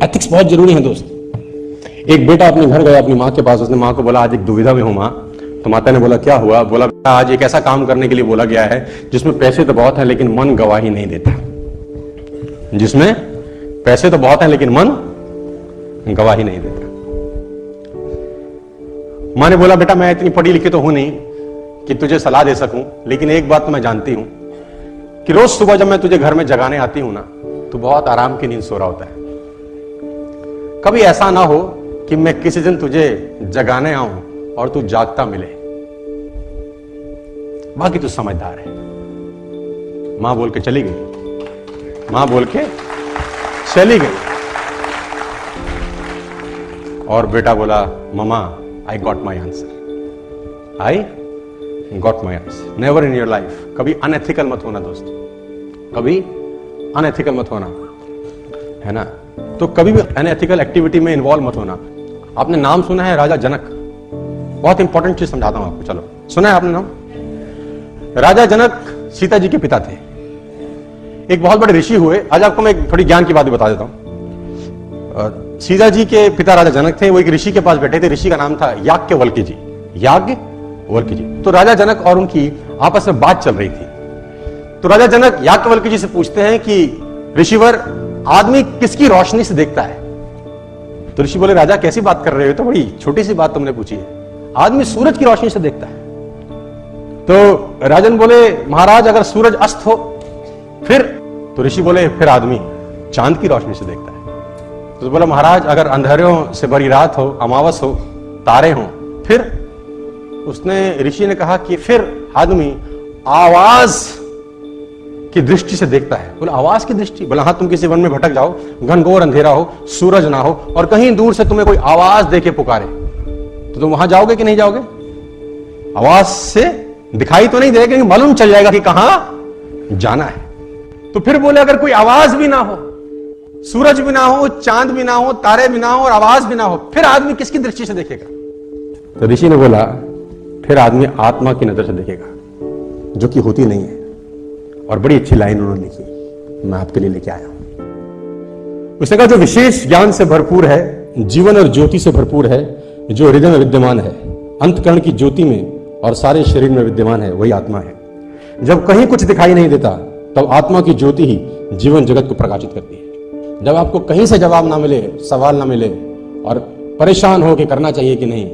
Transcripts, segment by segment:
Ethics बहुत जरूरी है दोस्त। एक बेटा अपने घर गया अपनी माँ के पास, उसने माँ को बोला आज एक दुविधा में हूं माँ। तो माता ने बोला क्या हुआ? बोला आज एक ऐसा काम करने के लिए बोला गया है जिसमें पैसे तो बहुत है लेकिन मन गवाही नहीं देता। जिसमें पैसे तो बहुत है लेकिन मन गवाही नहीं देता। माँ ने बोला बेटा मैं इतनी पढ़ी लिखी तो हूं नहीं कि तुझे सलाह दे सकूं, लेकिन एक बात तो मैं जानती हूं कि रोज सुबह जब मैं तुझे घर में जगाने आती हूं ना तो बहुत आराम की नींद सो रहा होता है। कभी ऐसा ना हो कि मैं किसी दिन तुझे जगाने आऊं और तू जागता मिले। बाकी तू समझदार है। मां बोल के चली गई। मां बोल के चली गई और बेटा बोला mama I got my answer. I got my answer. Never in your life कभी अनएथिकल मत होना दोस्त, कभी अनएथिकल मत होना, है ना। तो कभी भी अनएथिकल एक्टिविटी में इन्वॉल्व मत होना। आपने नाम सुना है राजा जनक? बहुत इंपॉर्टेंट चीज समझाता हूं आपको। चलो सुना है आपने नाम? राजा जनक सीता जी के पिता थे। एक बहुत बड़े ऋषि हुए। आज आपको मैं थोड़ी ज्ञान की बात बता देता हूं। सीता जी के पिता राजा जनक थे। वो एक ऋषि के पास बैठे थे। ऋषि का नाम था याज्ञवल्क्य जी। याज्ञवल्क्य जी। तो राजा जनक और उनकी आपस में बात चल रही थी। तो राजा जनक याज्ञवल्क्य जी से पूछते हैं कि ऋषिवर आदमी किसकी रोशनी से देखता है? तो ऋषि बोले राजा कैसी बात कर रहे हो? तो बड़ी छोटी सी बात तुमने पूछी है। आदमी सूरज की रोशनी से देखता है। तो राजन बोले महाराज अगर सूरज अस्त हो फिर? तो ऋषि बोले फिर आदमी चांद की रोशनी से देखता है। तो बोला महाराज अगर अंधेरों से भरी रात हो, अमावस हो, तारे हो फिर? उसने ऋषि ने कहा कि फिर आदमी आवाज की दृष्टि से देखता है। बोला आवाज की दृष्टि? बोला हाँ तुम किसी वन में भटक जाओ, घनघोर अंधेरा हो, सूरज ना हो और कहीं दूर से तुम्हें कोई आवाज देके पुकारे तो तुम वहां जाओगे कि नहीं जाओगे? आवाज से दिखाई तो नहीं देगा लेकिन मालूम चल जाएगा कि कहां जाना है। तो फिर बोले अगर कोई आवाज भी ना हो, सूरज भी ना हो, चांद भी ना हो, तारे भी ना हो और आवाज भी ना हो, फिर आदमी किसकी दृष्टि से देखेगा? तो ऋषि ने बोला फिर आदमी आत्मा की नजर से देखेगा, जो कि होती नहीं है। और बड़ी अच्छी लाइन उन्होंने लिखी, मैं आपके लिए लेके आया हूं। उसने कहा जो विशेष ज्ञान से भरपूर है, जीवन और ज्योति से भरपूर है, जो हृदय में विद्यमान है, अंतकरण की ज्योति में और सारे शरीर में विद्यमान है, वही आत्मा है। जब कहीं कुछ दिखाई नहीं देता तब आत्मा की ज्योति ही जीवन जगत को प्रकाशित करती है। जब आपको कहीं से जवाब ना मिले, सवाल ना मिले और परेशान हो कि करना चाहिए कि नहीं,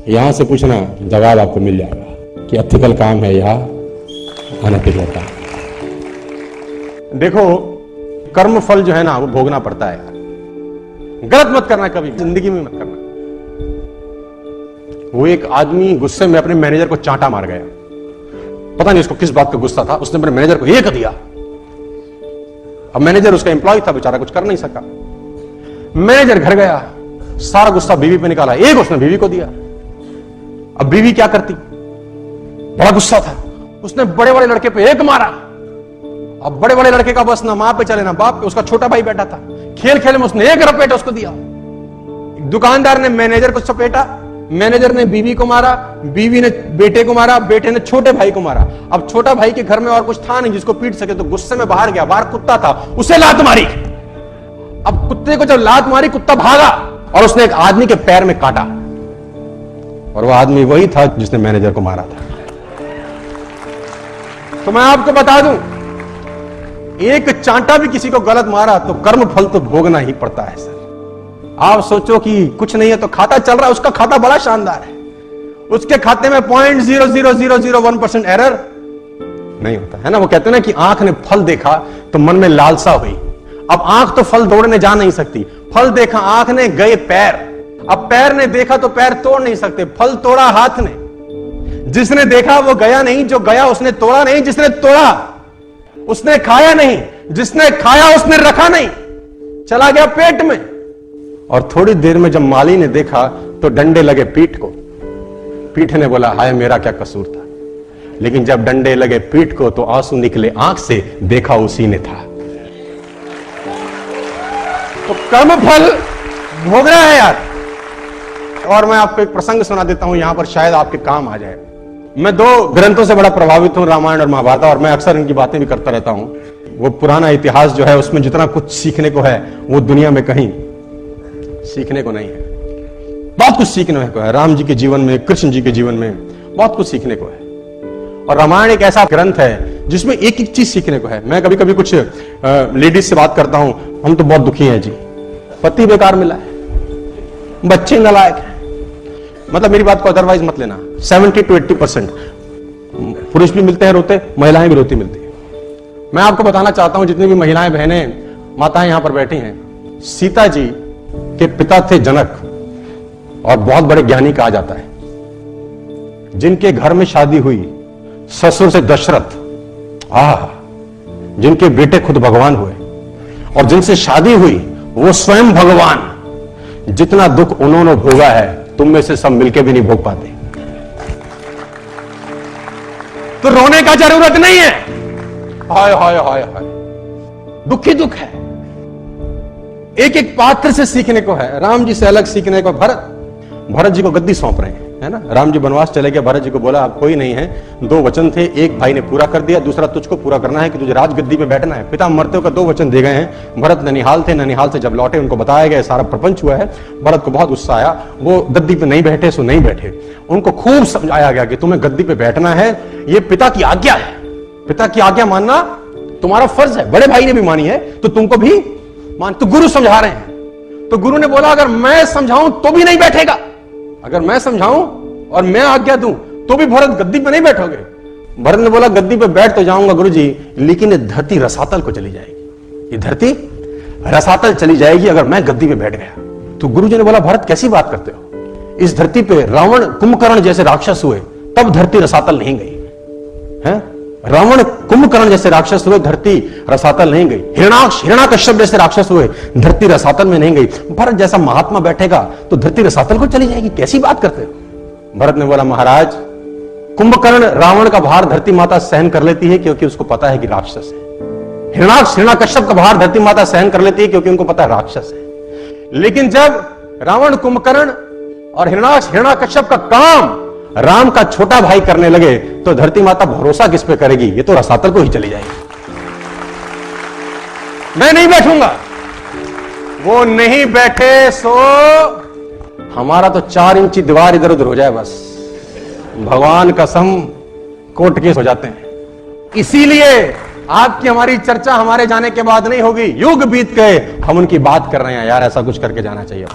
यहां से पूछना, जवाब आपको मिल जाएगा कि एथिकल काम है या अनैतिक होता है। देखो कर्म फल जो है ना वो भोगना पड़ता है यार। गलत मत करना, कभी जिंदगी में मत करना। वो एक आदमी गुस्से में अपने मैनेजर को चांटा मार गया। पता नहीं उसको किस बात का गुस्सा था, उसने अपने मैनेजर को एक दिया। अब मैनेजर उसका एम्प्लॉय था, बेचारा कुछ कर नहीं सका। मैनेजर घर गया, सारा गुस्सा बीवी पे निकाला, एक उसने बीवी को दिया। अब बीवी क्या करती? बड़ा गुस्सा था, उसने बड़े बड़े लड़के पे एक मारा। अब बड़े बड़े लड़के का बस ना मां पे चले ना बाप पे, उसका छोटा भाई बैठा था, खेल खेल में उसने एक रपेट उसको दिया। दुकानदार ने मैनेजर को सपेटा, मैनेजर ने बीवी को मारा, बीवी ने बेटे को मारा, बेटे ने छोटे भाई को मारा। अब छोटा भाई के घर में और कुछ था नहीं जिसको पीट सके, तो गुस्से में बाहर गया, बाहर कुत्ता था, उसे लात मारी। अब कुत्ते को जब लात मारी, कुत्ता भागा और उसने एक आदमी के पैर में काटा, और वो आदमी वही था जिसने मैनेजर को मारा था। तो मैं आपको बता दूं, एक चांटा भी किसी को गलत मारा तो कर्म फल तो भोगना ही पड़ता है सर। आप सोचो कि कुछ नहीं है तो खाता चल रहा है, उसका खाता बड़ा शानदार है, उसके खाते में 0.00001% एरर नहीं होता है ना। वो कहते हैं ना कि आंख ने फल देखा तो मन में लालसा हुई। अब आंख तो फल तोड़ने जा नहीं सकती, फल देखा आंख ने, गए पैर। अब पैर ने देखा तो पैर तोड़ नहीं सकते, फल तोड़ा हाथ ने। जिसने देखा वो गया नहीं, जो गया उसने तोड़ा नहीं, जिसने तोड़ा उसने खाया नहीं, जिसने खाया उसने रखा नहीं, चला गया पेट में। और थोड़ी देर में जब माली ने देखा तो डंडे लगे पीठ को। पीठ ने बोला हाय मेरा क्या कसूर था, लेकिन जब डंडे लगे पीठ को तो आंसू निकले आंख से, देखा उसी ने था। तो कर्म फल भोगना है यार। और मैं आपको एक प्रसंग सुना देता हूं, यहां पर शायद आपके काम आ जाए। मैं 2 ग्रंथों से बड़ा प्रभावित हूं, रामायण और महाभारत, और मैं अक्सर इनकी बातें भी करता रहता हूं। वो पुराना इतिहास जो है उसमें जितना कुछ सीखने को है वो दुनिया में कहीं सीखने को नहीं है। बहुत कुछ सीखने को है राम जी के जीवन में, कृष्ण जी के जीवन में बहुत कुछ सीखने को है। और रामायण एक ऐसा ग्रंथ है जिसमें एक एक चीज सीखने को है। मैं कभी कभी कुछ लेडीज से बात करता हूं, हम तो बहुत दुखी हैं जी, पति बेकार मिला है, बच्चे नालायक हैं। मतलब मेरी बात को अदरवाइज मत लेना, 70 to 80% पुरुष भी मिलते हैं रोते, महिलाएं भी रोती मिलती हैं। मैं आपको बताना चाहता हूं, जितनी भी महिलाएं, बहनें, माताएं यहां पर बैठी हैं, सीता जी के पिता थे जनक और बहुत बड़े ज्ञानी कहा जाता है। जिनके घर में शादी हुई ससुर से दशरथ, जिनके बेटे खुद भगवान हुए, और जिनसे शादी हुई वो स्वयं भगवान। जितना दुख उन्होंने भोगा है तुम में से सब मिलके भी नहीं भोग पाते। तो रोने का जरूरत नहीं है। हाय हाय हाय हाय, दुखी दुख है। एक एक पात्र से सीखने को है। राम जी से अलग सीखने को। भरत जी को गद्दी सौंप रहे हैं, है ना। राम जी वनवास चले गए, भरत जी को बोला अब कोई नहीं है, 2 वचन थे, एक भाई ने पूरा कर दिया, दूसरा तुझको पूरा करना है कि तुझे राजगद्दी पे बैठना है। पिता मरते का 2 वचन दे गए हैं। भरत ननिहाल थे, ननिहाल से जब लौटे उनको बताया गया सारा प्रपंच हुआ है। भरत को बहुत गुस्सा आया, वो गद्दी पे नहीं बैठे सो नहीं बैठे। उनको खूब समझाया गया कि तुम्हें गद्दी पे बैठना है, ये पिता की आज्ञा है, पिता की आज्ञा मानना तुम्हारा फर्ज है। बड़े भाई ने भी मानी है तो तुमको भी मान। तो गुरु समझा रहे हैं, तो गुरु ने बोला अगर मैं समझाऊं तो भी नहीं बैठेगा, अगर मैं समझाऊं और मैं आज्ञा दूं तो भी भरत गद्दी पे नहीं बैठोगे। भरत ने बोला गद्दी पे बैठ तो जाऊंगा गुरुजी, लेकिन ये धरती रसातल को चली जाएगी, ये धरती रसातल चली जाएगी अगर मैं गद्दी पे बैठ गया। तो गुरुजी ने बोला भरत कैसी बात करते हो, इस धरती पे रावण कुंभकर्ण जैसे राक्षस हुए तब धरती रसातल नहीं गई है। रावण कुंभकर्ण जैसे राक्षस हुए, धरती रसातल नहीं गई। हिरण्याकश्यप जैसे राक्षस हुए, धरती रसातल में नहीं गई। भरत जैसा महात्मा बैठेगा तो धरती रसातल को चली जाएगी, कैसी बात करते हो। भरत ने बोला महाराज, कुंभकर्ण रावण का भार धरती माता सहन कर लेती है क्योंकि उसको पता है कि राक्षस है। हिरण्याकश्यप का भार धरती माता सहन कर लेती है क्योंकि उनको पता है राक्षस है। लेकिन जब रावण, कुंभकर्ण और हिरण्याकश्यप का काम राम का छोटा भाई करने लगे तो धरती माता भरोसा किस पे करेगी, ये तो रसातल को ही चली जाएगी। मैं नहीं बैठूंगा। वो नहीं बैठे सो हमारा तो 4 इंची दीवार इधर उधर हो जाए बस, भगवान कसम कोट केस हो जाते हैं। इसीलिए आपकी हमारी चर्चा हमारे जाने के बाद नहीं होगी, युग बीत गए हम उनकी बात कर रहे हैं। यार ऐसा कुछ करके जाना चाहिए।